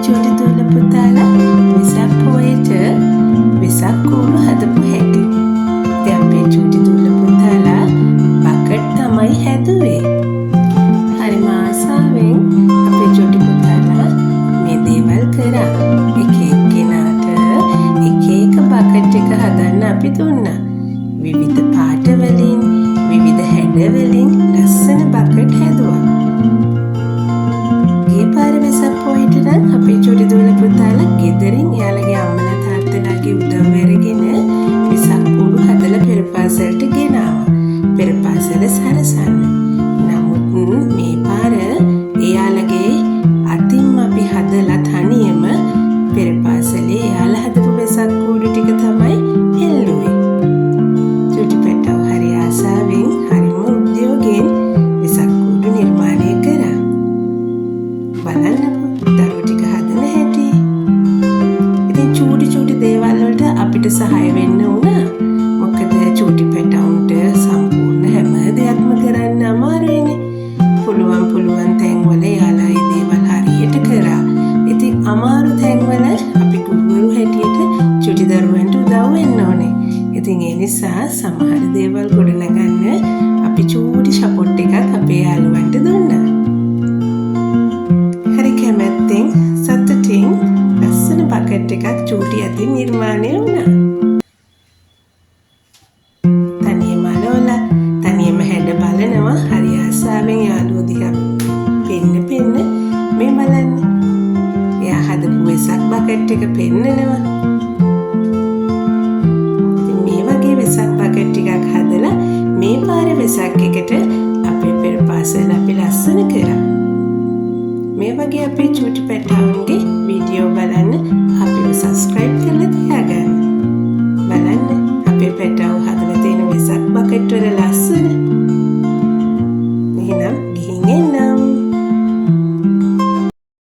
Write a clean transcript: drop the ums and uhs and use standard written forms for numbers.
චූටි දූල පුතාලා වෙසක් පොයට වෙසක් කූඩු හදපු හැටි. ඉතින් අපේ චූටි දූල පුතාලා බකට් තමයි හැදුවේ. හරිම ආසාවෙන් අපේ චූටි පුතාලා මේ දේවල් කරා. එක එක්කෙනාට එක එක බකට් එක හදන්න අපි දුන්නා. විවිධ පාට වලින් විවිධ හැඩ වලින් ලස්සන බකට් හැදුවා. අපේ චූටි දූල පුතාලා ගෙදරින් එයාලගේ අම්මලා තාත්තලාගේ උදව් අරගෙන වෙසක් කූඩු හදලා පෙරපාසලට ගෙනාවා. පෙරපාසල සරසන්න. නමුත් මේ පාර එයාලගේ අතින්ම අපි හදලා තනියම පෙරපාසලේ එයාලා හදපු වෙසක් කූඩු ටික තමයි එල්ලුවේ. චූටි පැටව හරි ආසාවෙන් හරිම උද්‍යෝගයෙන් වෙසක් කූඩු නිර්මාණය කරා. බලන්නකෝ චූටි දේවල් වලට අපිට සහාය වෙන්න උනා. මොකද චූටි පැටවුන්ට සම්පූර්ණ හැම දෙයක්ම කරන්න අමාරුයිනේ. පුළුවන් තැන්වල යාලා ඒ දේවල් හරියට කරා. ඉතින් අමාරු තැන්වල අපි ගුරුවරු හැටියට චූටි දරුවන්ට උදව් වෙන්න ඕනේ. ඉතින් ඒ නිසා සමහර දේවල් ගොඩනගන්න අපි චූටි සපෝට් එකක් අපේ යාළුවන්ට දුන්නා. හරි කැමැත්තෙන් සතුටින් ලස්සන බකට් එකක් චූටි අතින් නිර්මාණය වුණා. තනියම අලවලා තනියම හැඩ බලනවා. හරි ආසාවෙන් යාළුවෝ දිහා පෙන්න මේ බලන්න. එයා හදපු වෙසක් බකට් එක පෙන්නනවා. මේ වගේ වෙසක් බකට් ටිකක් හදලා මේ පාරේ වෙසක් එකට අපේ පෙරපාසල අපි ලස්සන කරා. මේ වගේ අපේ චූටි පැටවුන්ගේ වීඩියෝ බලන්න